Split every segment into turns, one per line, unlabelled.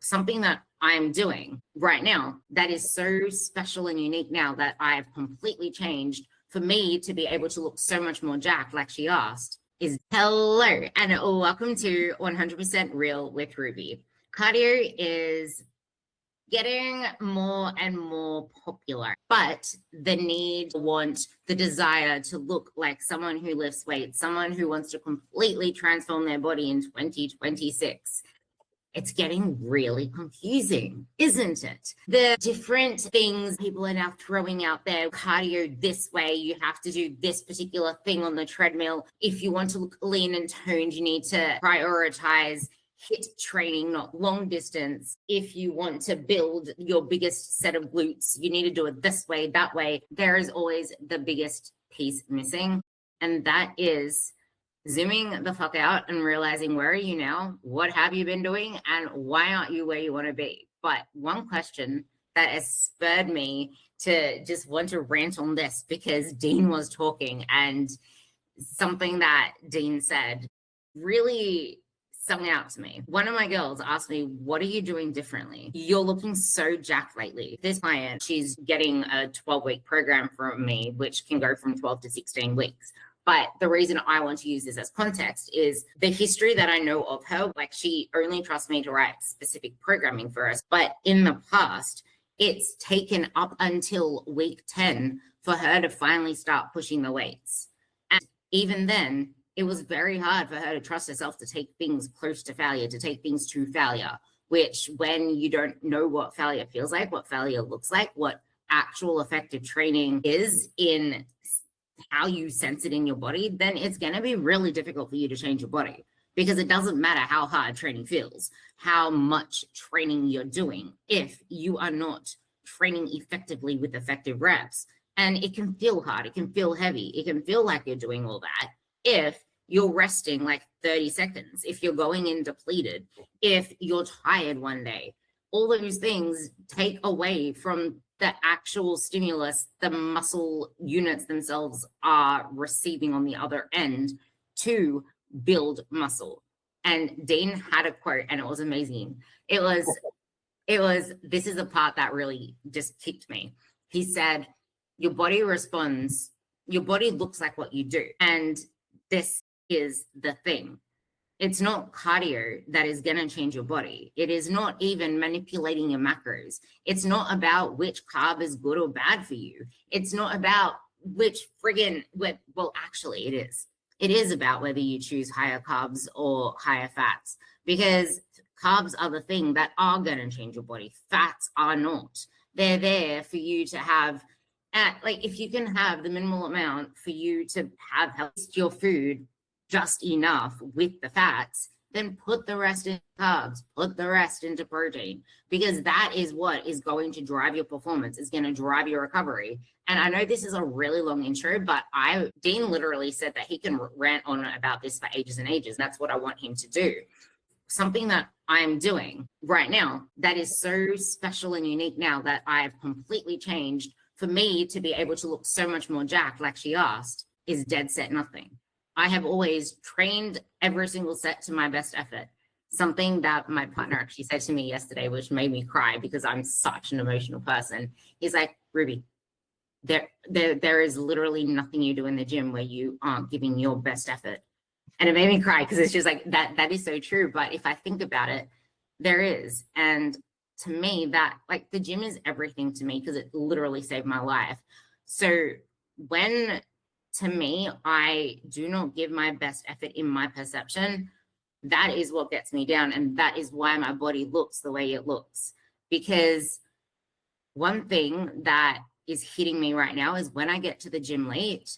something that I'm doing right now that is so special and unique now that I've completely changed for me to be able to look so much more jacked, like she asked, is hello and welcome to 100% Real with Ruby. Cardio is getting more and more popular, but the need, want, the desire to look like someone who lifts weights, someone who wants to completely transform their body in 2026. It's getting really confusing, isn't it? The different things people are now throwing out there, cardio this way, you have to do this particular thing on the treadmill. If you want to look lean and toned, you need to prioritize HIIT training, not long distance. If you want to build your biggest set of glutes, you need to do it this way, that way. There is always the biggest piece missing, and that is zooming the fuck out and realizing, where are you now? What have you been doing? And why aren't you where you want to be? But one question that has spurred me to just want to rant on this, because Dean was talking and something that Dean said really sung out to me. One of my girls asked me, what are you doing differently? You're looking so jacked lately. This client, she's getting a 12-week program from me, which can go from 12 to 16 weeks. But the reason I want to use this as context is the history that I know of her. Like, she only trusts me to write specific programming for us. But in the past, it's taken up until week 10 for her to finally start pushing the weights. And even then, it was very hard for her to trust herself to take things close to failure, to take things to failure, which, when you don't know what failure feels like, what failure looks like, what actual effective training is in how you sense it in your body, then it's going to be really difficult for you to change your body, because it doesn't matter how hard training feels, how much training you're doing, if you are not training effectively with effective reps. And it can feel hard, it can feel heavy, it can feel like you're doing all that if you're resting like 30 seconds, if you're going in depleted, if you're tired one day. All those things take away from the actual stimulus the muscle units themselves are receiving on the other end to build muscle. And Dean had a quote, and it was amazing. It was, this is the part that really just kicked me. He said, your body responds, your body looks like what you do. And this is the thing. It's not cardio that is going to change your body. It is not even manipulating your macros. It's not about which carb is good or bad for you. It's not about which well, actually it is. It is about whether you choose higher carbs or higher fats, because carbs are the thing that are going to change your body. Fats are not. They're there for you to have, like, if you can have the minimal amount for you to have health, your food just enough with the fats, then put the rest in carbs, put the rest into protein, because that is what is going to drive your performance, is going to drive your recovery. And I know this is a really long intro, but Dean literally said that he can rant on about this for ages and ages. That's what I want him to do. Something that I'm doing right now that is so special and unique now that I've completely changed for me to be able to look so much more jacked, like she asked, is dead set nothing. I have always trained every single set to my best effort. Something that my partner actually said to me yesterday, which made me cry because I'm such an emotional person. He's like, Ruby, there is literally nothing you do in the gym where you aren't giving your best effort. And it made me cry, because it's just like, that is so true. But if I think about it, there is. And to me, that, like, the gym is everything to me, because it literally saved my life. So when, to me, I do not give my best effort in my perception, that is what gets me down. And that is why my body looks the way it looks. Because one thing that is hitting me right now is when I get to the gym late,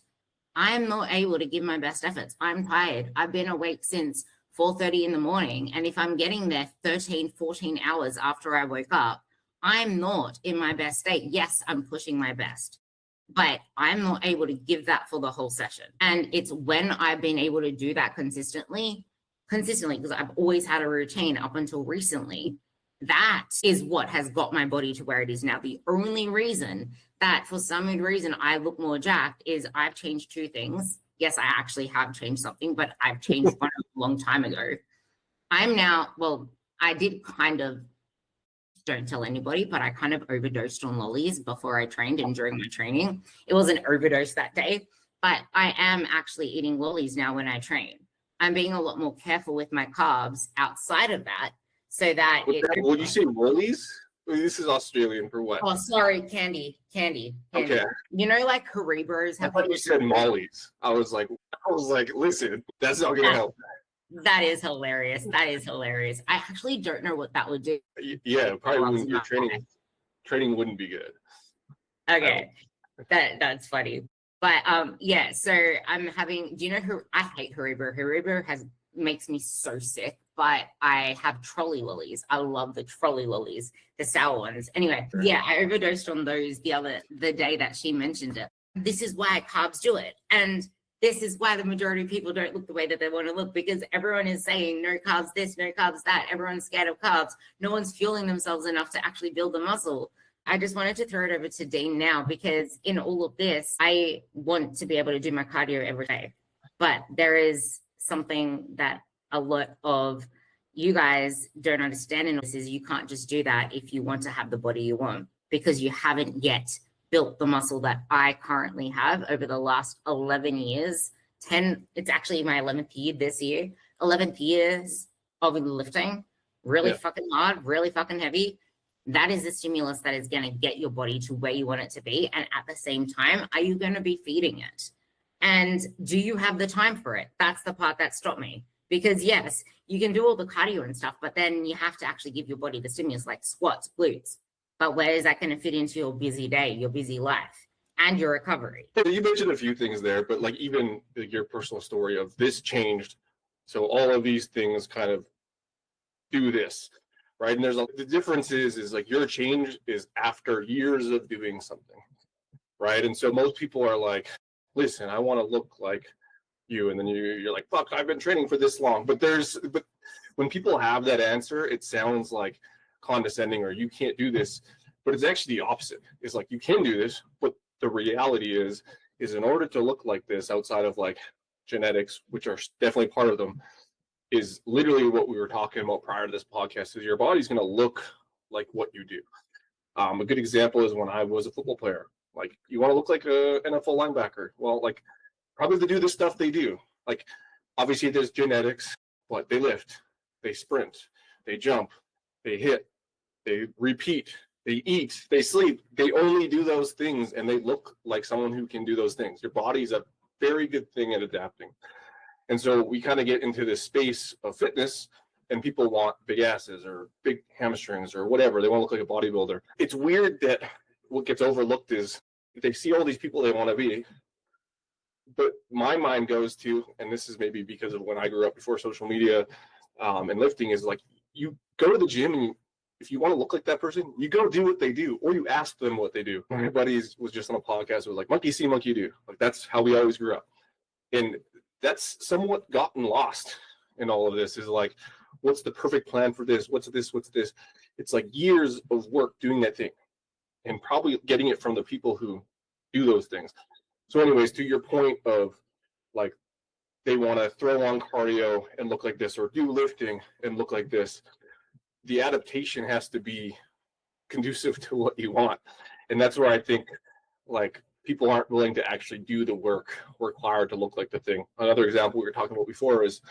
I'm not able to give my best efforts. I'm tired. I've been awake since 4:30 in the morning. And if I'm getting there 13, 14 hours after I woke up, I'm not in my best state. Yes, I'm pushing my best, but I'm not able to give that for the whole session. And it's when I've been able to do that consistently, because I've always had a routine up until recently, that is what has got my body to where it is now. The only reason that for some reason I look more jacked is I've changed two things. Yes, I actually have changed something, but I've changed one a long time ago. I'm now, well, I did kind of don't tell anybody, but I kind of overdosed on lollies before I trained and during my training. It was an overdose that day, but I am actually eating lollies now when I train. I'm being a lot more careful with my carbs outside of that so that
would you say lollies? This is Australian for what?
Oh, sorry, candy.
Okay.
You know, like Haribos.
I thought you said mollies. I was like, listen, that's not gonna help.
That is hilarious. I actually don't know what that would do.
Yeah, probably wouldn't, your training wouldn't be good.
Okay, that's funny. But yeah. So I'm having. Do you know who? I hate Haribo. Haribo makes me so sick. But I have trolley lollies. I love the trolley lollies, the sour ones. Anyway, yeah, I overdosed on those the day that she mentioned it. This is why carbs do it. And this is why the majority of people don't look the way that they want to look, because everyone is saying no carbs this, no carbs that. Everyone's scared of carbs. No one's fueling themselves enough to actually build the muscle. I just wanted to throw it over to Dean now, because in all of this, I want to be able to do my cardio every day. But there is something that a lot of you guys don't understand in this is you can't just do that if you want to have the body you want, because you haven't yet built the muscle that I currently have over the last 11 years. It's actually my 11th year this year. 11th years of lifting, really fucking hard, really fucking heavy. That is the stimulus that is going to get your body to where you want it to be. And at the same time, are you going to be feeding it? And do you have the time for it? That's the part that stopped me. Because yes, you can do all the cardio and stuff, but then you have to actually give your body the stimulus like squats, glutes. But where is that going to fit into your busy day, your busy life, and your recovery?
You mentioned a few things there, but like even your personal story of this changed. So all of these things kind of do this, right? And the difference is like your change is after years of doing something, right? And so most people are like, listen, I want to look like you, and then you're like, fuck, I've been training for this long. But when people have that answer, it sounds like condescending or you can't do this, but it's actually the opposite. It's like you can do this, but the reality is in order to look like this, outside of like genetics, which are definitely part of them, is literally what we were talking about prior to this podcast, is your body's going to look like what you do. A good example is when I was a football player. Like, you want to look like a NFL linebacker. Well, like, probably to do the stuff they do. Like, obviously there's genetics, but they lift, they sprint, they jump, they hit, they repeat, they eat, they sleep. They only do those things, and they look like someone who can do those things. Your body's a very good thing at adapting. And so we kind of get into this space of fitness, and people want big asses or big hamstrings or whatever. They want to look like a bodybuilder. It's weird that what gets overlooked is they see all these people they want to be. But my mind goes to, and this is maybe because of when I grew up before social media and lifting, is like, you go to the gym, and if you want to look like that person, you go do what they do, or you ask them what they do. My buddy was just on a podcast, was like, monkey see, monkey do. Like, that's how we always grew up. And that's somewhat gotten lost in all of this, is like, what's the perfect plan for this? What's this? What's this? It's like years of work doing that thing, and probably getting it from the people who do those things. So anyways, to your point of like, they want to throw on cardio and look like this, or do lifting and look like this. The adaptation has to be conducive to what you want. And that's where I think like people aren't willing to actually do the work required to look like the thing. Another example we were talking about before is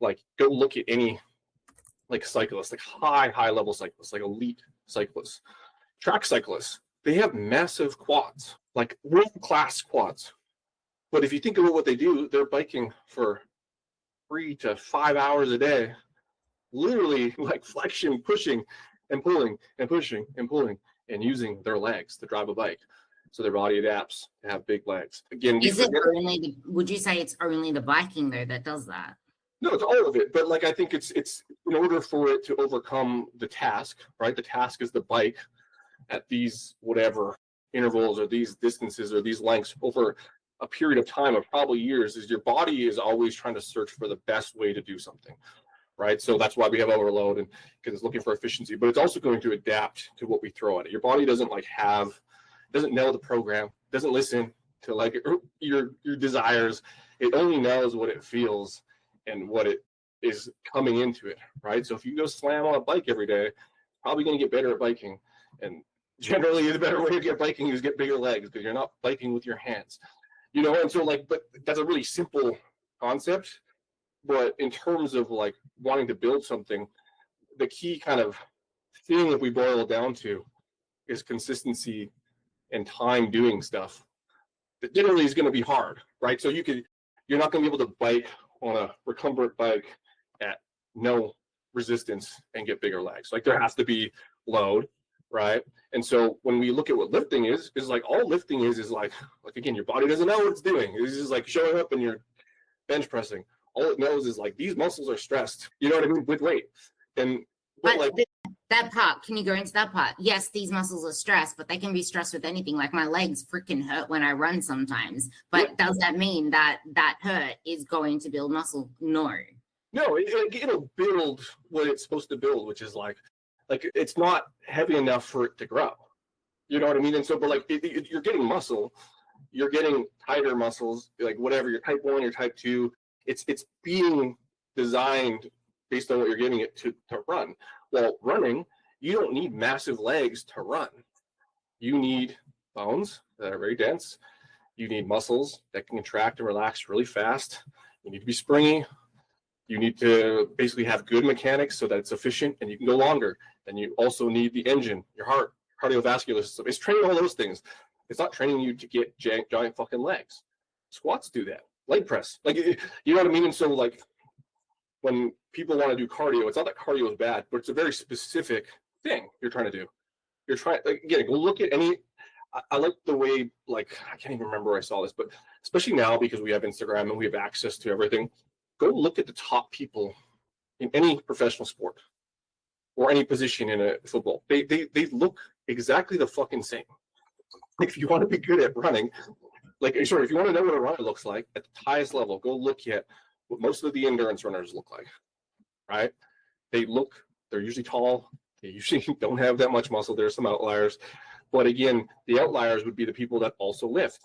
like, go look at any like cyclist, like high level cyclists, like elite cyclists, track cyclists. They have massive quads, like world-class quads. But if you think about what they do, they're biking for 3 to 5 hours a day, literally like flexion, pushing and pulling and pushing and pulling and using their legs to drive a bike. So their body adapts to have big legs. Again,
would you say it's only the biking though that does that?
No, it's all of it. But like, I think it's in order for it to overcome the task, right? The task is the bike at these whatever intervals or these distances or these lengths over a period of time of probably years, is your body is always trying to search for the best way to do something, right? So that's why we have overload, and because it's looking for efficiency, but it's also going to adapt to what we throw at it. Your body doesn't know the program, doesn't listen to like your desires. It only knows what it feels and what it is coming into it, right? So if you go slam on a bike every day, probably going to get better at biking. And generally, the better way to get biking is get bigger legs because you're not biking with your hands, you know? And so like, but that's a really simple concept. But in terms of like wanting to build something, the key kind of thing that we boil it down to is consistency and time doing stuff. That generally is going to be hard, right? So you're not going to be able to bike on a recumbent bike at no resistance and get bigger legs. Like there has to be load, right? And so when we look at what lifting is like all lifting is like again, your body doesn't know what it's doing. It's just like showing up and you're bench pressing. All it knows is like these muscles are stressed, you know what I mean, with weight. And
but
like
that part, can you go into that part? Yes, these muscles are stressed, but they can be stressed with anything. Like my legs freaking hurt when I run sometimes. But does that mean that hurt is going to build muscle? No.
No, it'll build what it's supposed to build, which is like it's not heavy enough for it to grow. You know what I mean? And so, but like you're getting muscle, you're getting tighter muscles, like whatever, your type 1, your type 2. It's being designed based on what you're giving it to run. Well, running, you don't need massive legs to run. You need bones that are very dense. You need muscles that can contract and relax really fast. You need to be springy. You need to basically have good mechanics so that it's efficient and you can go longer. Then you also need the engine, your heart, cardiovascular system. It's training all those things. It's not training you to get giant fucking legs. Squats do that. Leg press. Like, you know what I mean? And so like when people want to do cardio, it's not that cardio is bad, but it's a very specific thing you're trying to do. You're trying, like, again, go look at any, I like the way, like, I can't even remember where I saw this, but especially now because we have Instagram and we have access to everything, go look at the top people in any professional sport or any position in a football. They look exactly the fucking same. If you want to be good at running, if you want to know what a runner looks like at the highest level, go look at what most of the endurance runners look like, right? They're usually tall. They usually don't have that much muscle. There's some outliers. But again, the outliers would be the people that also lift.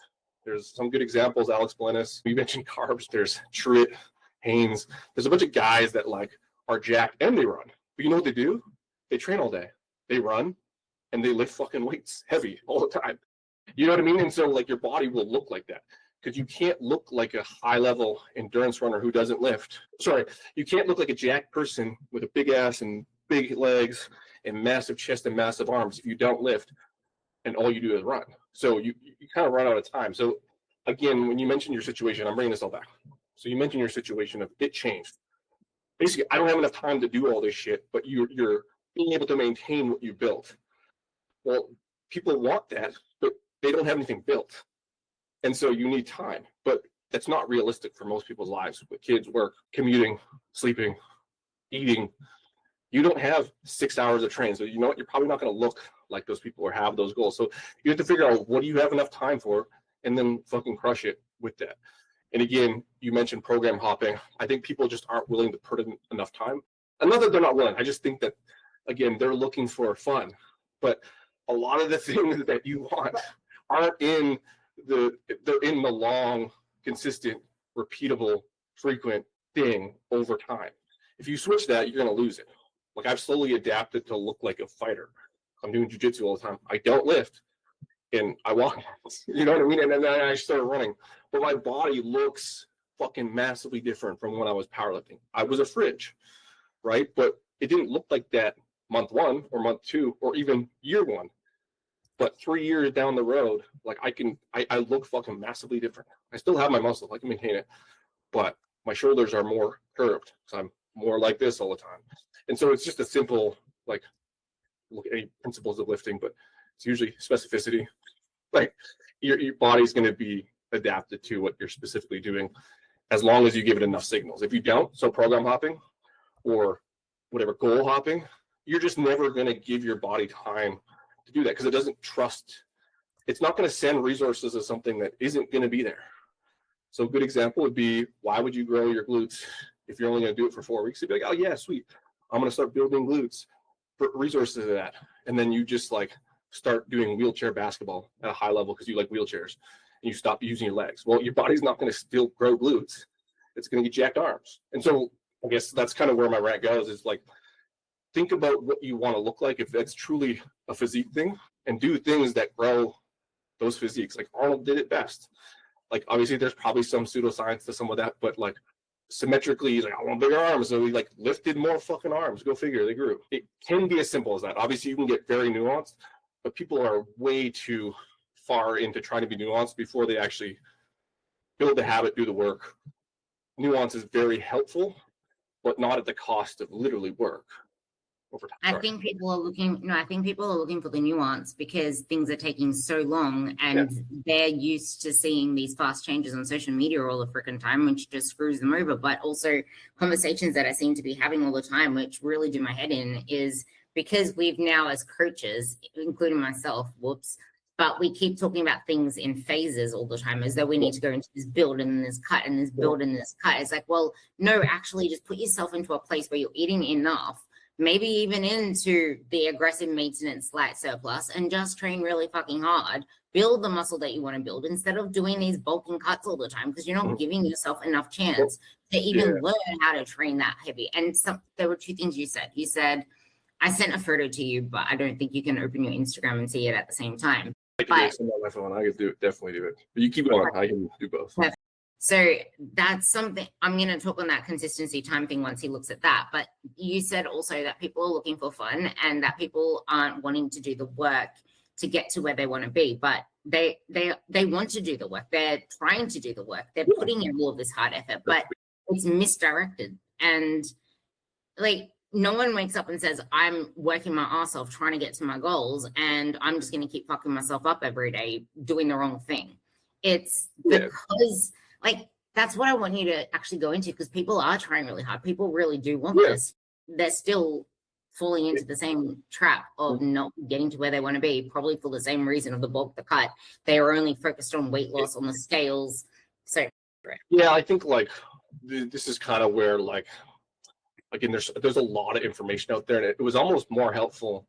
There's some good examples, Alex Blennis. We mentioned carbs. There's Truett, Haynes. There's a bunch of guys that like are jacked and they run. But you know what they do? They train all day. They run and they lift fucking weights heavy all the time. You know what I mean? And so like your body will look like that because you can't look like a high level endurance runner who doesn't lift. Sorry, you can't look like a jacked person with a big ass and big legs and massive chest and massive arms if you don't lift and all you do is run. So you kind of run out of time. So again, when you mentioned your situation, I'm bringing this all back. So you mentioned your situation of it changed. Basically, I don't have enough time to do all this shit, but you're being able to maintain what you built. Well, people want that, but they don't have anything built. And so you need time, but that's not realistic for most people's lives with kids, work, commuting, sleeping, eating. You don't have 6 hours of training. So you know what? You're probably not going to look like those people or have those goals. So you have to figure out what do you have enough time for and then fucking crush it with that. And again, you mentioned program hopping. I think people just aren't willing to put in enough time. And not that they're not willing. I just think that, again, they're looking for fun. But a lot of the things that you want aren't they're in the long, consistent, repeatable, frequent thing over time. If you switch that, you're going to lose it. Like I've slowly adapted to look like a fighter. I'm doing jujitsu all the time. I don't lift and I walk, you know what I mean? And then I started running, but my body looks fucking massively different from when I was powerlifting. I was a fridge, right? But it didn't look like that month 1 or month 2 or even year 1. But 3 years down the road, like I look fucking massively different. I still have my muscle, I can maintain it, but my shoulders are more curved because I'm more like this all the time. And so it's just a simple, like, look at any principles of lifting, but it's usually specificity. Like your body's going to be adapted to what you're specifically doing as long as you give it enough signals. If you don't, so program hopping or whatever, goal hopping, you're just never going to give your body time to do that because it doesn't trust. It's not going to send resources to something that isn't going to be there. So a good example would be, why would you grow your glutes if you're only going to do it for 4 weeks? You'd be like, oh yeah, sweet. I'm going to start building glutes for resources to that. And then you just like start doing wheelchair basketball at a high level because you like wheelchairs and you stop using your legs. Well, your body's not going to still grow glutes. It's going to get jacked arms. And so I guess that's kind of where my rant goes is like, think about what you want to look like if that's truly a physique thing, and do things that grow those physiques. Like Arnold did it best. Like obviously there's probably some pseudoscience to some of that, but like symmetrically, he's like, I want bigger arms. So he like lifted more fucking arms. Go figure, they grew. It can be as simple as that. Obviously you can get very nuanced, but people are way too far into trying to be nuanced before they actually build the habit, do the work. Nuance is very helpful, but not at the cost of literally work over time.
I think people are looking, no, I think people are looking for the nuance because things are taking so long, and they're used to seeing these fast changes on social media all the freaking time, which just screws them over. But also conversations that I seem to be having all the time, which really do my head in, is because we've now as coaches, including myself, but we keep talking about things in phases all the time, as though we need to go into this build and this cut and this build and this cut. It's like, well, no, actually just put yourself into a place where you're eating enough, maybe even into the aggressive maintenance light surplus, and just train really fucking hard, build the muscle that you want to build instead of doing these bulking cuts all the time, because you're not giving yourself enough chance to even learn how to train that heavy. And there were two things you said. You said, I sent a photo to you, but I don't think you can open your Instagram and see it at the same time.
I can do it on my phone. I could definitely do it. But you keep going. I can do both.
So that's something I'm going to talk on, that consistency time thing once he looks at that. But you said also that people are looking for fun and that people aren't wanting to do the work to get to where they want to be, but they want to do the work. They're trying to do the work. They're putting in all of this hard effort, but it's misdirected. And like, no one wakes up and says, I'm working my ass off trying to get to my goals, and I'm just going to keep fucking myself up every day doing the wrong thing. It's because like, that's what I want you to actually go into, because people are trying really hard. People really do want this. They're still falling into the same trap of not getting to where they want to be, probably for the same reason of the bulk, the cut. They are only focused on weight loss on the scales. So
yeah, I think like this is kind of where like, again, there's a lot of information out there, and it was almost more helpful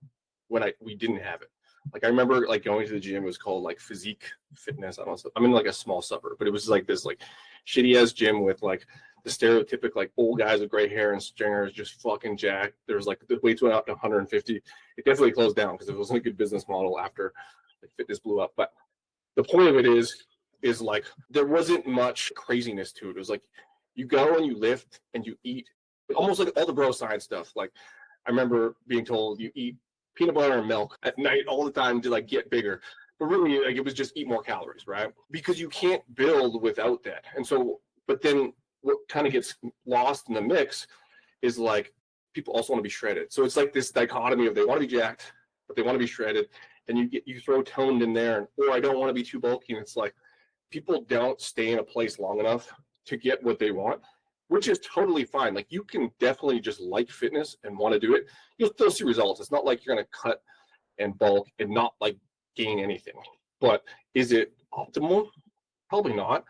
when we didn't have it. Like I remember like going to the gym, it was called like Physique Fitness. I'm in like a small suburb, but it was like this like shitty ass gym with like the stereotypic like old guys with gray hair and stringers just fucking jacked. There was like the weights went up to 150. It definitely closed down because it wasn't a good business model after like fitness blew up. But the point of it is like there wasn't much craziness to it. It was like you go and you lift and you eat, almost like all the bro science stuff. Like I remember being told you eat peanut butter and milk at night all the time to like get bigger, but really like it was just eat more calories, right? Because you can't build without that. And so, but then what kind of gets lost in the mix is like people also want to be shredded. So it's like this dichotomy of they want to be jacked, but they want to be shredded, and you throw toned in there, or I don't want to be too bulky. And it's like people don't stay in a place long enough to get what they want, which is totally fine. Like you can definitely just like fitness and want to do it. You'll still see results. It's not like you're going to cut and bulk and not like gain anything. But is it optimal? Probably not.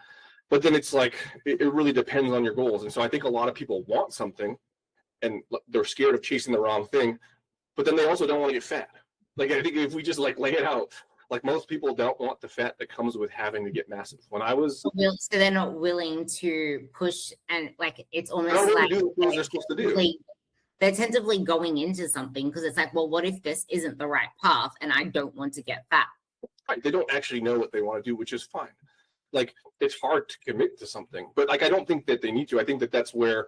But then it's like, it really depends on your goals. And so I think a lot of people want something and they're scared of chasing the wrong thing, but then they also don't want to get fat. Like I think if we just like lay it out, like most people don't want the fat that comes with having to get massive. When I was,
so they're not willing to push, and like it's almost
like
do
the things they're supposed to do.
They're tentatively going into something because it's like, well, what if this isn't the right path and I don't want to get fat?
Right. They don't actually know what they want to do, which is fine. Like it's hard to commit to something, but like I don't think that they need to. I think that that's where,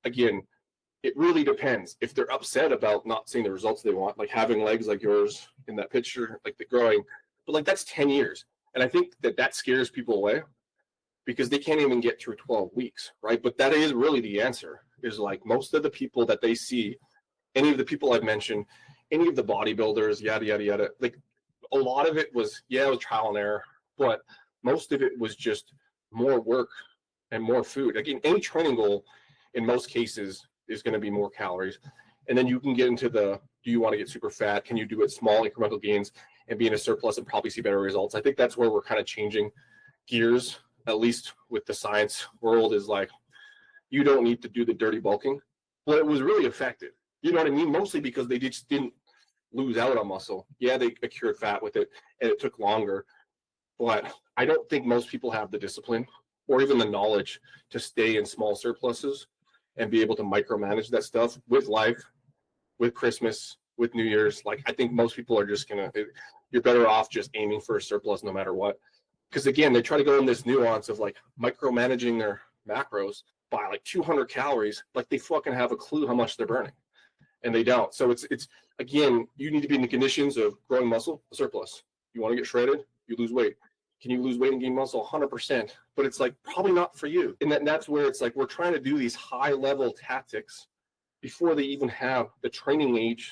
again, it really depends. If they're upset about not seeing the results they want, like having legs like yours in that picture, like the growing, but like that's 10 years. And I think that scares people away because they can't even get through 12 weeks, right? But that is really the answer, is like most of the people that they see, any of the people I've mentioned, any of the bodybuilders, yada, yada, yada, like a lot of it was, it was trial and error, but most of it was just more work and more food. Again, any training goal in most cases is going to be more calories. And then you can get into do you want to get super fat? Can you do it small incremental gains and be in a surplus and probably see better results? I think that's where we're kind of changing gears, at least with the science world, is like, you don't need to do the dirty bulking. Well, it was really effective. You know what I mean? Mostly because they just didn't lose out on muscle. Yeah, they accrued fat with it and it took longer. But I don't think most people have the discipline or even the knowledge to stay in small surpluses and be able to micromanage that stuff with life with Christmas, with New Year's. Like, I think most people are just you're better off just aiming for a surplus no matter what. Because again, they try to go in this nuance of like micromanaging their macros by like 200 calories, like they fucking have a clue how much they're burning, and they don't. So it's again, you need to be in the conditions of growing muscle, a surplus. You want to get shredded, you lose weight. Can you lose weight and gain muscle? 100%. But it's like probably not for you. And that's where it's like we're trying to do these high level tactics before they even have the training age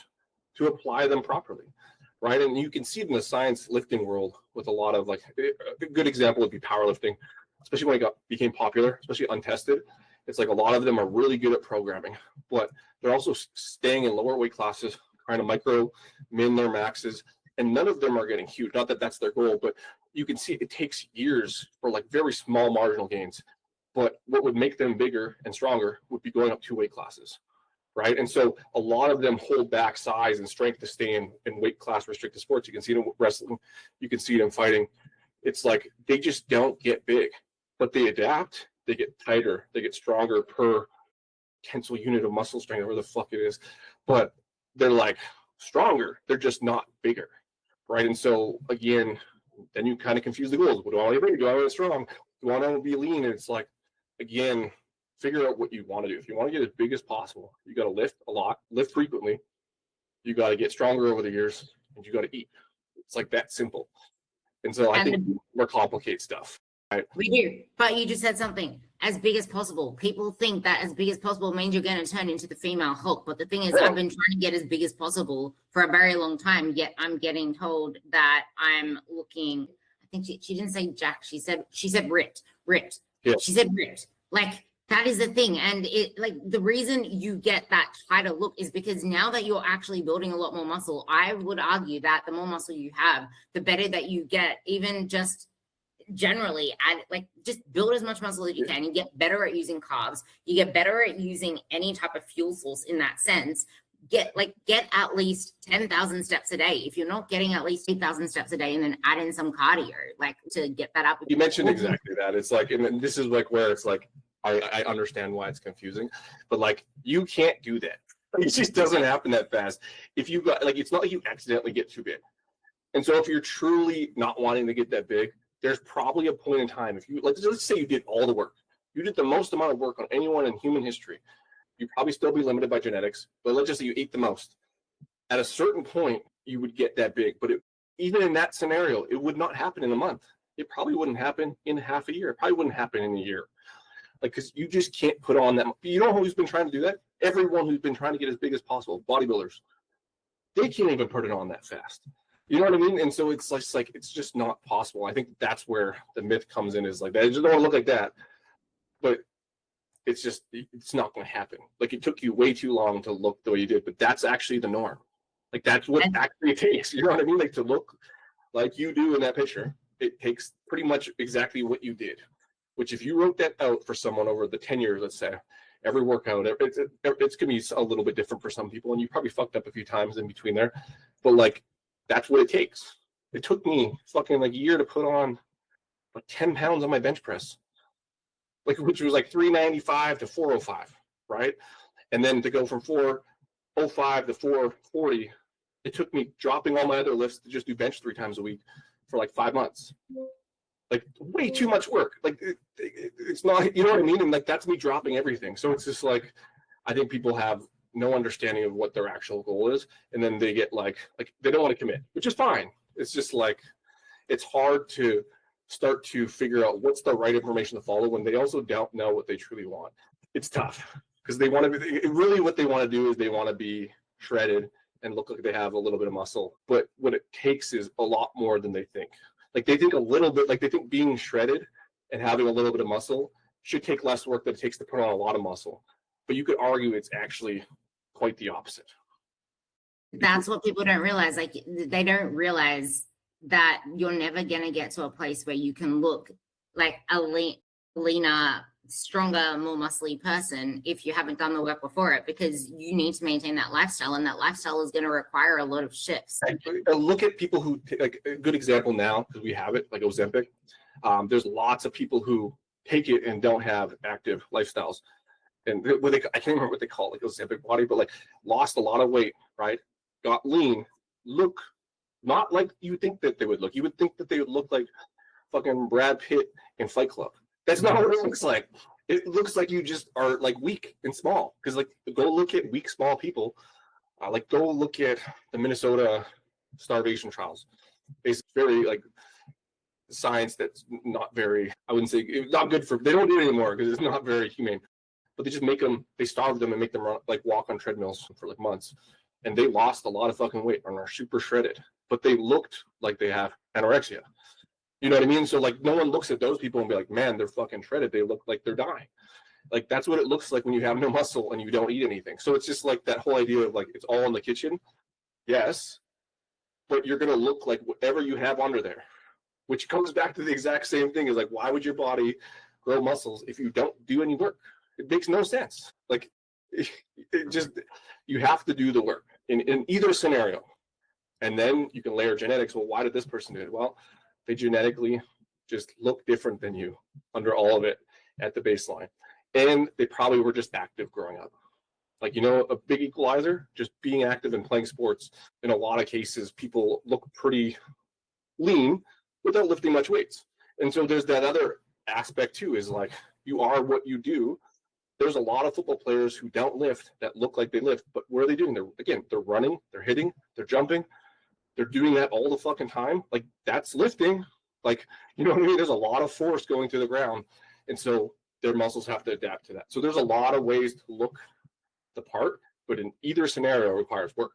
to apply them properly, right? And you can see it in the science lifting world with a lot of like, a good example would be powerlifting, especially when it became popular, especially untested. It's like a lot of them are really good at programming, but they're also staying in lower weight classes, trying to micro min their maxes, and none of them are getting huge. Not that that's their goal, but you can see it takes years for like very small marginal gains. But what would make them bigger and stronger would be going up 2 weight classes, right? And so a lot of them hold back size and strength to stay in weight class restricted sports. You can see it in wrestling, you can see it in fighting. It's like they just don't get big, but they adapt, they get tighter, they get stronger per tensile unit of muscle strength, whatever the fuck it is. But they're like stronger, they're just not bigger, right? And so again, then you kind of confuse the goals. What do I want to be big? Do I want to be strong? Do I want to be lean? And it's like, again, figure out what you want to do. If you want to get as big as possible, you got to lift a lot, lift frequently. You got to get stronger over the years, and you got to eat. It's like that simple. And so I think more complicate stuff. Right?
We do, but you just said something, as big as possible. People think that as big as possible means you're going to turn into the female Hulk. But the thing is, I've been trying to get as big as possible for a very long time, yet I'm getting told that I'm looking, I think she didn't say Jack. She said ripped.
Yeah.
She said ripped. Like, that is the thing. And it, like, the reason you get that tighter look is because now that you're actually building a lot more muscle, I would argue that the more muscle you have, the better that you get, even just generally. And like, just build as much muscle as you can. You get better at using carbs. You get better at using any type of fuel source in that sense. Get at least 10,000 steps a day. If you're not getting at least 8,000 steps a day, and then add in some cardio, like, to get that up.
You mentioned exactly that. It's like, and this is like where it's like, I understand why it's confusing, but like, you can't do that. It just doesn't happen that fast. If you got, like, it's not like you accidentally get too big. And so if you're truly not wanting to get that big, there's probably a point in time, if you, like, let's say you did all the work, you did the most amount of work on anyone in human history, you'd probably still be limited by genetics, but let's just say you ate the most. At a certain point, you would get that big, but even in that scenario, it would not happen in a month. It probably wouldn't happen in half a year. It probably wouldn't happen in a year. Like, because you just can't put on that. You know who's been trying to do that? Everyone who's been trying to get as big as possible, bodybuilders. They can't even put it on that fast. You know what I mean? And so it's just like, it's just not possible. I think that's where the myth comes in, is like, they just don't want to look like that. But it's just, it's not going to happen. Like, it took you way too long to look the way you did, but that's actually the norm. Like, that's what actually it takes. You know what I mean? Like, to look like you do in that picture, it takes pretty much exactly what you did. Which, if you wrote that out for someone over the 10 years, let's say, every workout, it's going to be a little bit different for some people, and you probably fucked up a few times in between there, but like, that's what it takes. It took me fucking like a year to put on like 10 pounds on my bench press, like, which was like 395 to 405, right? And then to go from 405 to 440, it took me dropping all my other lifts to just do bench 3 times a week for like 5 months. Like, way too much work. Like, it's not, you know what I mean? And like, that's me dropping everything. So it's just like, I think people have no understanding of what their actual goal is, and then they get like they don't want to commit, which is fine. It's just like, it's hard to start to figure out what's the right information to follow when they also don't know what they truly want. It's tough, because they want to be, really what they want to do is they want to be shredded and look like they have a little bit of muscle, but what it takes is a lot more than they think. Like, they think a little bit, like, they think being shredded and having a little bit of muscle should take less work than it takes to put on a lot of muscle. But you could argue it's actually quite the opposite.
That's what people don't realize. Like, they don't realize that you're never going to get to a place where you can look like a leaner, stronger, more muscly person if you haven't done the work before it, because you need to maintain that lifestyle, and that lifestyle is going to require a lot of shifts.
Look at people who, like, a good example now, because we have it, like Ozempic. There's lots of people who take it and don't have active lifestyles. and I can't remember what they call it, like Ozempic body, but like lost a lot of weight, right? Got lean, look not like you think that they would look. You would think that they would look like fucking Brad Pitt in Fight Club. That's not what it looks like. It looks like you just are like weak and small. Because like go look at weak, small people. Like go look at the Minnesota starvation trials. It's very like science that's not very, I wouldn't say it's not good for, they don't do it anymore because it's not very humane. But they just make them, they starve them and make them run, like walk on treadmills for like months. And they lost a lot of fucking weight and are super shredded. But they looked like they have anorexia. You know what I mean? So like no one looks at those people and be like, man, they're fucking shredded. They look like they're dying. Like that's what it looks like when you have no muscle and you don't eat anything. So it's just like that whole idea of like it's all in the kitchen. Yes, but you're gonna look like whatever you have under there, which comes back to the exact same thing. Is like, why would your body grow muscles if you don't do any work? It makes no sense. Like it just, you have to do the work in either scenario. And then you can layer genetics. Well, why did this person do it? Well, they genetically just look different than you under all of it at the baseline. And they probably were just active growing up. Like, you know, a big equalizer, just being active and playing sports. In a lot of cases, people look pretty lean without lifting much weights. And so there's that other aspect too, is like, you are what you do. There's a lot of football players who don't lift that look like they lift, but what are they doing? They're running, they're hitting, they're jumping. They're doing that all the fucking time. Like that's lifting. Like, you know what I mean? There's a lot of force going to the ground. And so their muscles have to adapt to that. So there's a lot of ways to look the part, but in either scenario requires work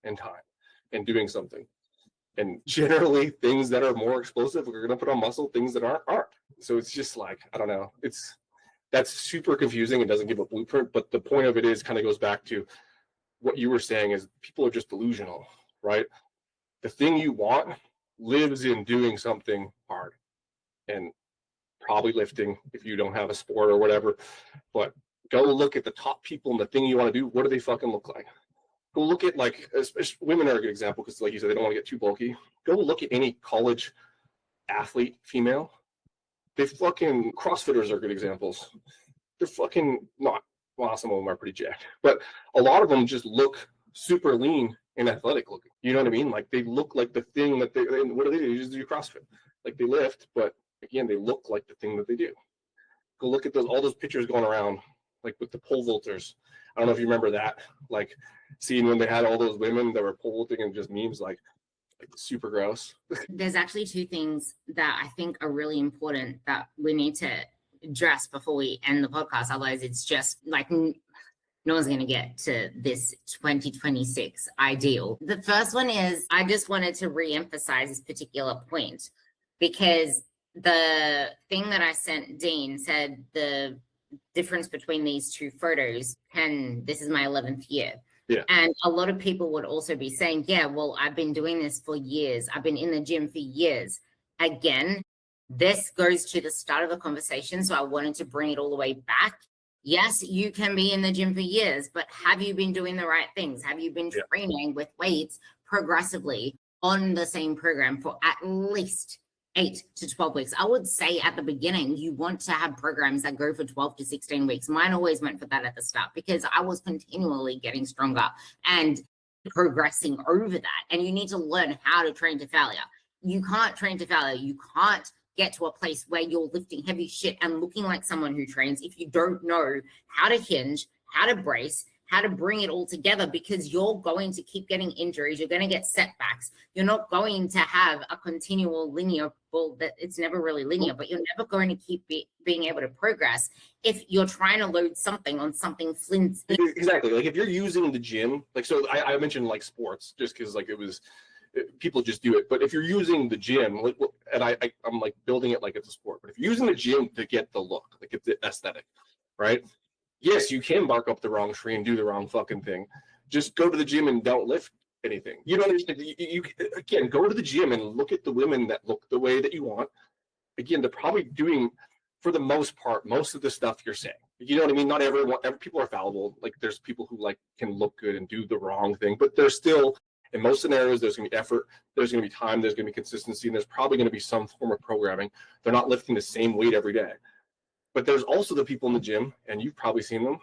and time and doing something. And generally things that are more explosive are going to put on muscle, things that aren't. So it's just like, I don't know. That's super confusing. It doesn't give a blueprint, but the point of it is kind of goes back to what you were saying is people are just delusional, right? The thing you want lives in doing something hard and probably lifting if you don't have a sport or whatever. But go look at the top people and the thing you want to do. What do they fucking look like? Go look at, like, especially women are a good example because, like you said, they don't want to get too bulky. Go look at any college athlete, female. They fucking, CrossFitters are good examples. They're fucking not, well, some of them are pretty jacked, but a lot of them just look super lean and athletic looking. You know what I mean? Like they look like the thing that what do? They just do CrossFit. Like they lift, but again, they look like the thing that they do. Go look at all those pictures going around, like with the pole vaulters. I don't know if you remember that, like seeing when they had all those women that were pole vaulting and just memes, like super gross.
There's actually two things that I think are really important that we need to address before we end the podcast. Otherwise, it's just like no one's going to get to this 2026 ideal. The first one is I just wanted to re-emphasize this particular point because the thing that I sent Dean said the difference between these two photos, and this is my 11th year.
Yeah.
And a lot of people would also be saying, yeah, well, I've been doing this for years. I've been in the gym for years. Again, this goes to the start of the conversation. So I wanted to bring it all the way back. Yes, you can be in the gym for years, but have you been doing the right things? Have you been training with weights progressively on the same program for at least 8 to 12 weeks? I would say at the beginning, you want to have programs that go for 12 to 16 weeks. Mine always went for that at the start because I was continually getting stronger and progressing over that. And you need to learn how to train to failure. You can't train to failure. You can't get to a place where you're lifting heavy shit and looking like someone who trains if you don't know how to hinge, how to brace, how to bring it all together, because you're going to keep getting injuries. You're going to get setbacks. You're not going to have a continual linear, well, that it's never really linear, but you're never going to keep being able to progress if you're trying to load something on something flimsy.
Exactly. Like if you're using the gym, like, so I mentioned like sports just because like people just do it. But if you're using the gym, like, and I'm like building it like it's a sport, but if you're using the gym to get the look, like it's the aesthetic, right? Yes, you can bark up the wrong tree and do the wrong fucking thing. Just go to the gym and don't lift anything. You don't understand. You again, go to the gym and look at the women that look the way that you want. Again, they're probably doing, for the most part, most of the stuff you're saying. You know what I mean? Not everyone, people are fallible. Like there's people who like can look good and do the wrong thing, but there's still, in most scenarios, there's going to be effort, there's going to be time, there's going to be consistency, and there's probably going to be some form of programming. They're not lifting the same weight every day. But there's also the people in the gym, and you've probably seen them.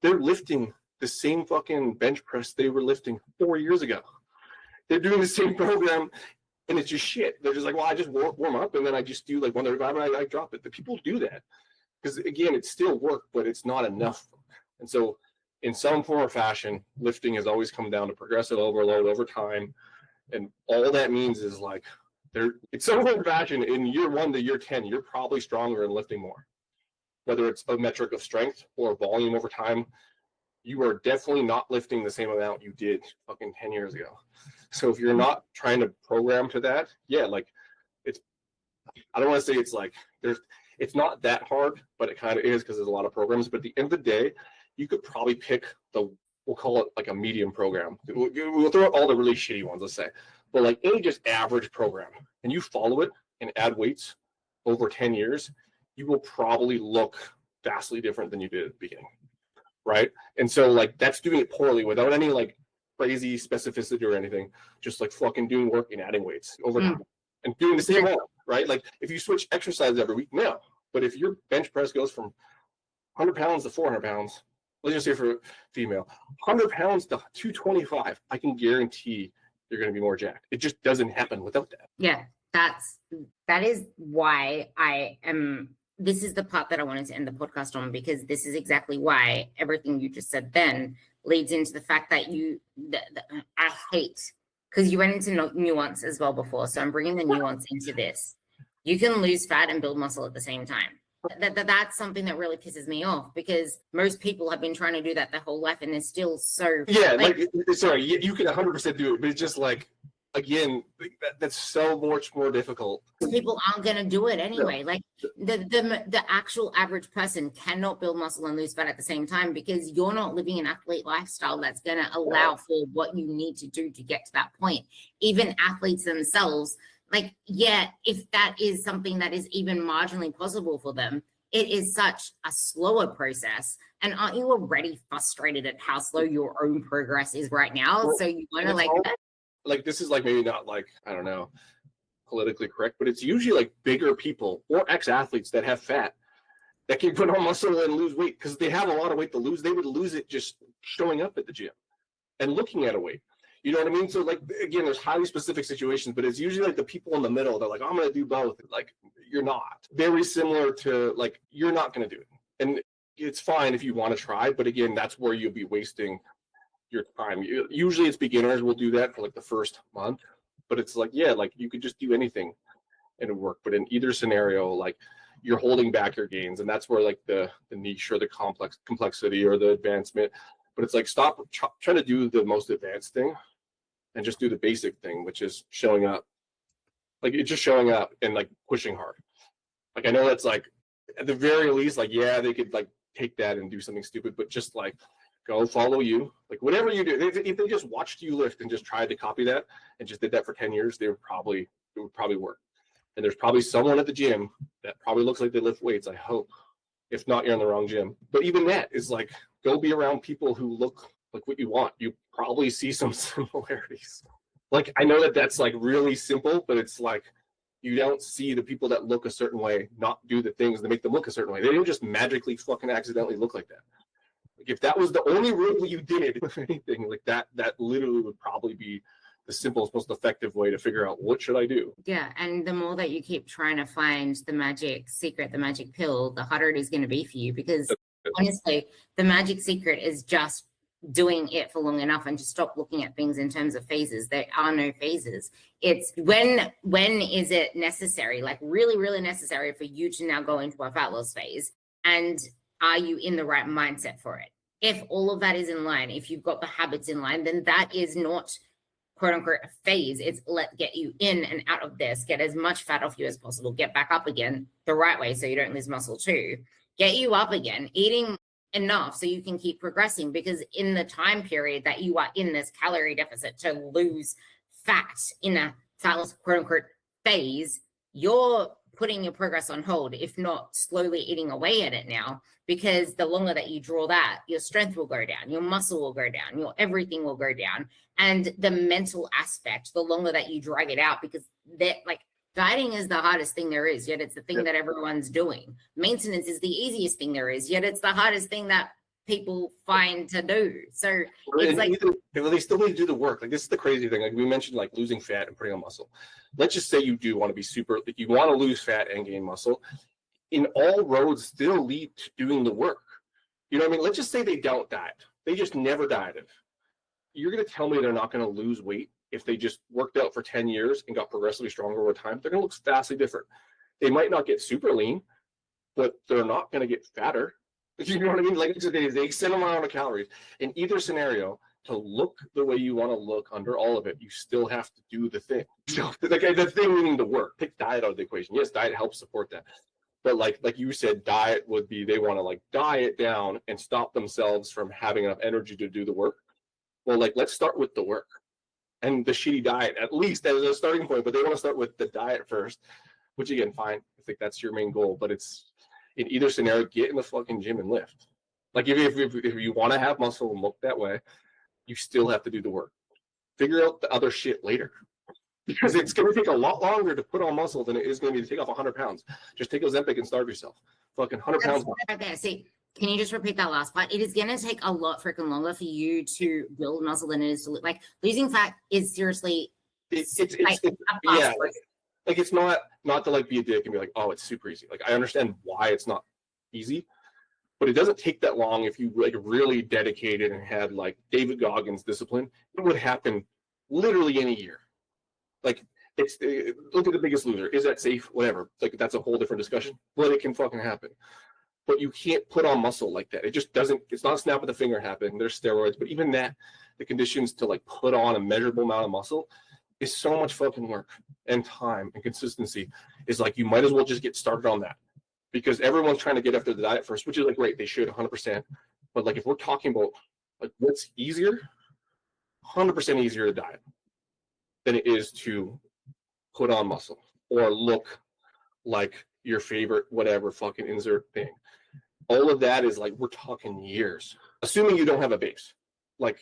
They're lifting the same fucking bench press they were lifting 4 years ago. They're doing the same program, and it's just shit. They're just like, well, I just warm up, and then I just do like 135, and I drop it. The people do that because, again, it's still work, but it's not enough. And so in some form or fashion, lifting has always come down to progressive overload over time. And all that means is like, it's some form or fashion in year 1 to year 10, you're probably stronger and lifting more. Whether it's a metric of strength or volume over time, you are definitely not lifting the same amount you did fucking 10 years ago. So if you're not trying to program to that, yeah, like I don't want to say it's like it's not that hard, but it kind of is because there's a lot of programs. But at the end of the day, you could probably pick we'll call it like a medium program. We'll throw out all the really shitty ones, let's say, but like any just average program, and you follow it and add weights over 10 years, you will probably look vastly different than you did at the beginning, right? And so like that's doing it poorly without any like crazy specificity or anything, just like fucking doing work and adding weights over time and doing the same amount, right? Like if you switch exercise every week, no. But if your bench press goes from 100 pounds to 400 pounds, let's just say for female, 100 pounds to 225, I can guarantee you're going to be more jacked. It just doesn't happen without that.
Yeah, that is why this is the part that I wanted to end the podcast on, because this is exactly why everything you just said then leads into the fact that I hate, because you went into nuance as well before. So I'm bringing the nuance into this. You can lose fat and build muscle at the same time. That's something that really pisses me off, because most people have been trying to do that their whole life, and they're still so.
Yeah, sorry, you can 100% do it, but it's just like, again, that's so much more difficult.
People aren't going to do it anyway. Yeah. Like the actual average person cannot build muscle and lose fat at the same time, because you're not living an athlete lifestyle that's going to allow for what you need to do to get to that point. Even athletes themselves, like, yeah, if that is something that is even marginally possible for them, it is such a slower process. And aren't you already frustrated at how slow your own progress is right now? Well, so you want to
like this is like maybe not like, I don't know, politically correct, but it's usually like bigger people or ex-athletes that have fat that can put on muscle and lose weight because they have a lot of weight to lose. They would lose it just showing up at the gym and looking at a weight. You know what I mean? So like, again, there's highly specific situations, but it's usually like the people in the middle. They're like, I'm going to do both. Like, you're not. Very similar to like, you're not going to do it. And it's fine if you want to try, but again, that's where you'll be wasting your time. Usually it's beginners will do that for like the first month, but it's like, yeah, like you could just do anything and it work. But in either scenario, like you're holding back your gains, and that's where like the niche or the complexity or the advancement. But it's like, stop trying to do the most advanced thing and just do the basic thing, which is showing up. Like it's just showing up and like pushing hard. Like I know that's like at the very least, like, yeah, they could like take that and do something stupid, but just like go follow you. Like whatever you do, if they just watched you lift and just tried to copy that and just did that for 10 years, it would probably work. And there's probably someone at the gym that probably looks like they lift weights, I hope. If not, you're in the wrong gym. But even that is like, go be around people who look like what you want. You probably see some similarities. Like, I know that that's like really simple, but it's like, you don't see the people that look a certain way not do the things that make them look a certain way. They don't just magically fucking accidentally look like that. Like if that was the only rule you did with anything like that, that literally would probably be the simplest, most effective way to figure out what should I do.
Yeah, and the more that you keep trying to find the magic secret, the magic pill, the harder it is going to be for you, because honestly, the magic secret is just doing it for long enough and just stop looking at things in terms of phases. There are no phases. It's when is it necessary, like really, really necessary for you to now go into a fat loss phase, and are you in the right mindset for it? If all of that is in line, if you've got the habits in line, then that is not quote unquote a phase. It's get you in and out of this, get as much fat off you as possible, get back up again the right way so you don't lose muscle too, get you up again, eating enough so you can keep progressing, because in the time period that you are in this calorie deficit to lose fat in a fat loss quote unquote phase, you're putting your progress on hold, if not slowly eating away at it now, because the longer that you draw that, your strength will go down, your muscle will go down, your everything will go down. And the mental aspect, the longer that you drag it out, because that, like, Dieting is the hardest thing there is, yet it's the thing that everyone's doing. Maintenance is the easiest thing there is, yet it's the hardest thing that people find to do. So it's like,
they still need to do the work. Like, this is the crazy thing. Like, we mentioned, like, losing fat and putting on muscle. Let's just say you do want to be you want to lose fat and gain muscle. In all roads still lead to doing the work. You know what I mean? Let's just say they don't diet. They just never dieted. You're going to tell me they're not going to lose weight if they just worked out for 10 years and got progressively stronger over time? They're going to look vastly different. They might not get super lean, but they're not going to get fatter. You know what I mean? Like, they extend the amount of calories. In either scenario, to look the way you want to look under all of it, you still have to do the thing. So, like, the thing meaning the work. Take diet out of the equation. Yes, diet helps support that. But like you said, diet would be, they want to like diet down and stop themselves from having enough energy to do the work. Well, like, let's start with the work and the shitty diet, at least as a starting point. But they want to start with the diet first, which, again, fine. I think that's your main goal. But it's, in either scenario, get in the fucking gym and lift. Like, if you want to have muscle and look that way, you still have to do the work. Figure out the other shit later. Because it's going to take a lot longer to put on muscle than it is going to be to take off 100 pounds. Just take Ozempic and starve yourself. Fucking 100 pounds.
Right there. See, can you just repeat that last part? It is going to take a lot freaking longer for you to build muscle than it is to like losing fat is seriously.
It's not to like be a dick and be like, oh, it's super easy. Like, I understand why it's not easy, but it doesn't take that long if you like really dedicated and had like David Goggins discipline. It would happen literally in a year. Like, look at The Biggest Loser. Is that safe? Whatever. Like, that's a whole different discussion. But it can fucking happen. But you can't put on muscle like that. It just doesn't. It's not a snap of the finger happening. There's steroids, but even that, the conditions to like put on a measurable amount of muscle is so much fucking work and time and consistency. Is like, you might as well just get started on that, because everyone's trying to get after the diet first, which is like great. They should 100%. But like, if we're talking about like what's easier, 100% easier to diet than it is to put on muscle or look like your favorite whatever fucking insert thing. All of that is like, we're talking years, assuming you don't have a base. Like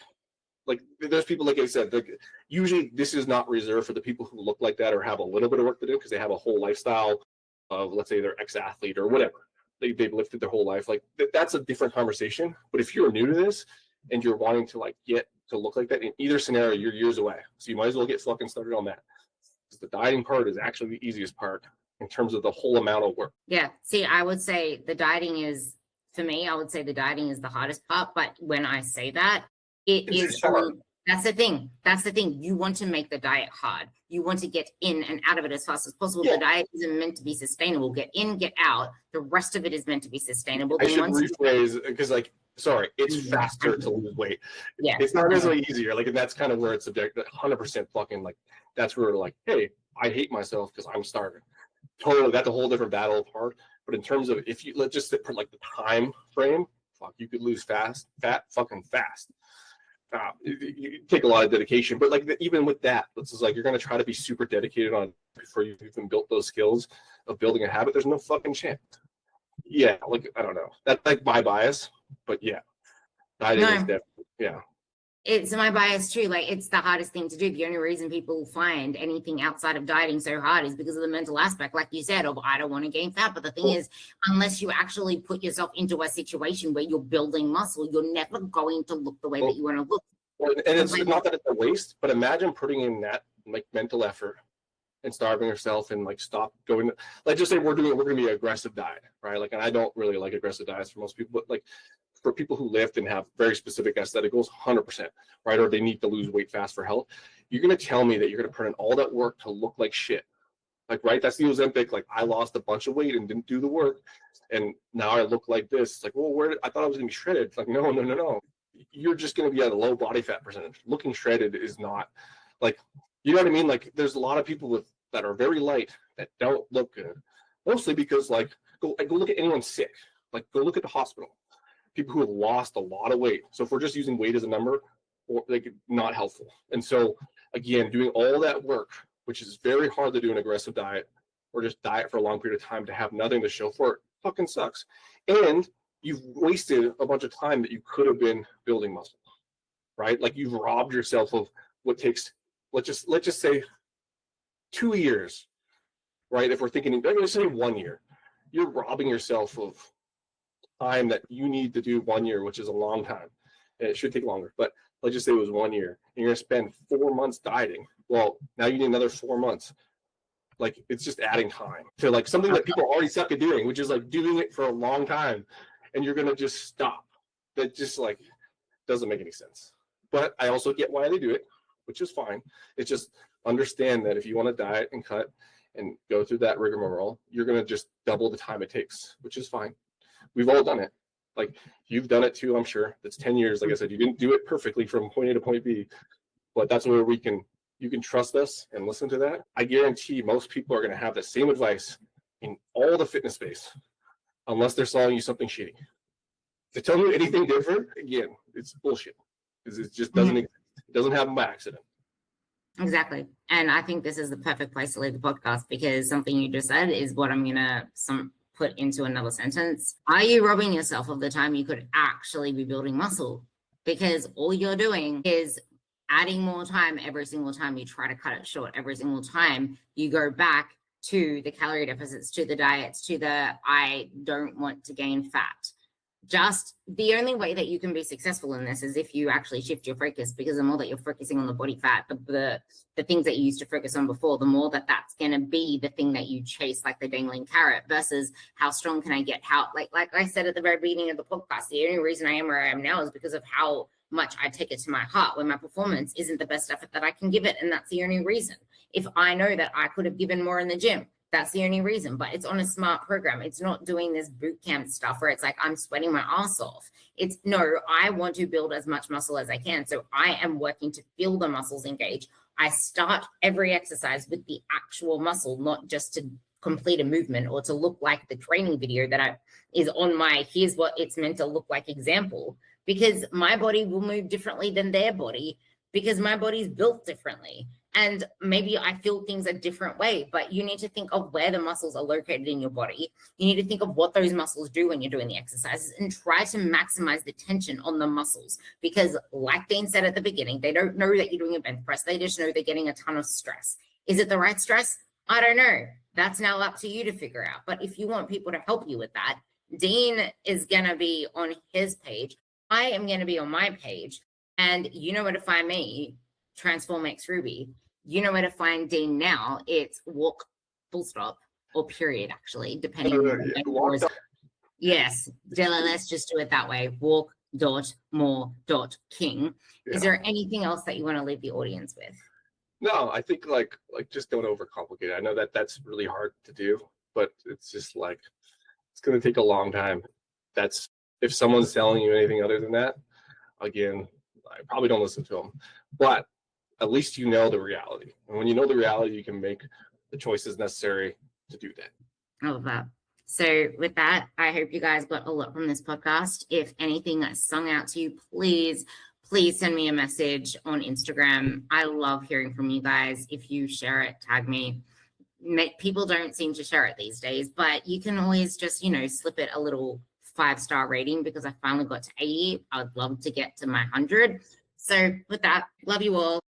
there's people, like I said, like, usually this is not reserved for the people who look like that or have a little bit of work to do because they have a whole lifestyle of, let's say, they're ex-athlete or whatever. They've lifted their whole life. Like, that's a different conversation. But if you're new to this and you're wanting to like get to look like that, in either scenario, you're years away. So you might as well get fucking started on that. Because the dieting part is actually the easiest part in terms of the whole amount of work.
Yeah. See, I would say the dieting is, for me, I would say the dieting is the hardest part. But when I say that, it's hard. That's the thing. That's the thing. You want to make the diet hard. You want to get in and out of it as fast as possible. Yeah. The diet isn't meant to be sustainable. Get in, get out. The rest of it is meant to be sustainable.
I should rephrase, because like, sorry, it's faster to lose weight.
Yeah,
it's not necessarily easier. Like, and that's kind of where it's subjective. 100% fucking like, that's where like, hey, I hate myself because I'm starving. Totally, that's a whole different battle of hard. But in terms of, if you let's just put like the time frame, fuck, you could lose fat fucking fast. You take a lot of dedication, but like even with that, it's just like, you're going to try to be super dedicated on before you've even built those skills of building a habit. There's no fucking chance. Yeah, like, I don't know. That's like my bias, but yeah, dieting is definitely, yeah.
It's my bias too. Like, it's the hardest thing to do. The only reason people find anything outside of dieting so hard is because of the mental aspect, like you said, of I don't want to gain fat. But the thing is, unless you actually put yourself into a situation where you're building muscle, you're never going to look the way that you want to look.
And it's not that it's a waste, but imagine putting in that like mental effort and starving yourself and like stop going. Like, just say we're going to be aggressive diet, right? Like, and I don't really like aggressive diets for most people, but like, for people who lift and have very specific aesthetic goals, 100%, right? Or they need to lose weight fast for health. You're going to tell me that you're going to put in all that work to look like shit. Like, right? That's the Ozempic. Like, I lost a bunch of weight and didn't do the work, and now I look like this. It's like, well, I thought I was going to be shredded. It's like, no. You're just going to be at a low body fat percentage. Looking shredded is not, like, you know what I mean? Like, there's a lot of people that are very light that don't look good, mostly because, like, go look at anyone sick. Like, go look at the hospital. People who have lost a lot of weight. So if we're just using weight as a number, or like, not helpful. And so again, doing all that work, which is very hard to do an aggressive diet or just diet for a long period of time to have nothing to show for it, fucking sucks. And you've wasted a bunch of time that you could have been building muscle, right? Like, you've robbed yourself of what takes, let's just say 2 years right? If we're thinking, I'm going to say 1 year, you're robbing yourself of time that you need to do 1 year, which is a long time. And it should take longer, but let's just say it was 1 year and you're going to spend 4 months dieting. Well, now you need another 4 months. Like, it's just adding time to like something that people already suck at doing, which is like doing it for a long time, and you're going to just stop. That just like doesn't make any sense. But I also get why they do it, which is fine. It's just understand that if you want to diet and cut and go through that rigmarole, you're going to just double the time it takes, which is fine. We've all done it. Like, you've done it too, I'm sure. That's 10 years. Like I said, you didn't do it perfectly from point A to point B, but that's where you can trust us and listen to that. I guarantee most people are going to have the same advice in all the fitness space, unless they're selling you something shitty. If they tell you anything different, again, it's bullshit. Because it just doesn't exist. It doesn't happen by accident.
Exactly. And I think this is the perfect place to leave the podcast, because something you just said is what I'm going to put into another sentence. Are you robbing yourself of the time you could actually be building muscle? Because all you're doing is adding more time every single time you try to cut it short. Every single time you go back to the calorie deficits, to the diets, to the I don't want to gain fat. Just the only way that you can be successful in this is if you actually shift your focus, because the more that you're focusing on the body fat, the things that you used to focus on before, the more that's going to be the thing that you chase, like the dangling carrot, versus how strong can I get? How, like I said at the very beginning of the podcast, the only reason I am where I am now is because of how much I take it to my heart when my performance isn't the best effort that I can give it. And that's the only reason. If I know that I could have given more in the gym, that's the only reason. But it's on a smart program. It's not doing this boot camp stuff where it's like I'm sweating my ass off. It's no, I want to build as much muscle as I can. So I am working to feel the muscles engage. I start every exercise with the actual muscle, not just to complete a movement or to look like the training video that is on my here's what it's meant to look like example. Because my body will move differently than their body, because my body's built differently. And maybe I feel things a different way, but you need to think of where the muscles are located in your body. You need to think of what those muscles do when you're doing the exercises and try to maximize the tension on the muscles. Because like Dean said at the beginning, they don't know that you're doing a bench press. They just know they're getting a ton of stress. Is it the right stress? I don't know. That's now up to you to figure out. But if you want people to help you with that, Dean is going to be on his page. I am going to be on my page, and you know where to find me, Transform X Ruby. You know where to find Dean now. It's walk full stop or period, actually, depending on yes, Della, let's just do it that way. Walk.more.king. Yeah. Is there anything else that you want to leave the audience with?
No, I think like just don't overcomplicate it. I know that that's really hard to do, but it's just like it's going to take a long time. That's if someone's telling you anything other than that, again, I probably don't listen to them. But at least you know the reality. And when you know the reality, you can make the choices necessary to do that.
I love that. So with that, I hope you guys got a lot from this podcast. If anything sung out to you, please send me a message on Instagram. I love hearing from you guys. If you share it, tag me. People don't seem to share it these days, but you can always just, slip it a little 5-star rating, because I finally got to 80. I'd love to get to my 100. So with that, love you all.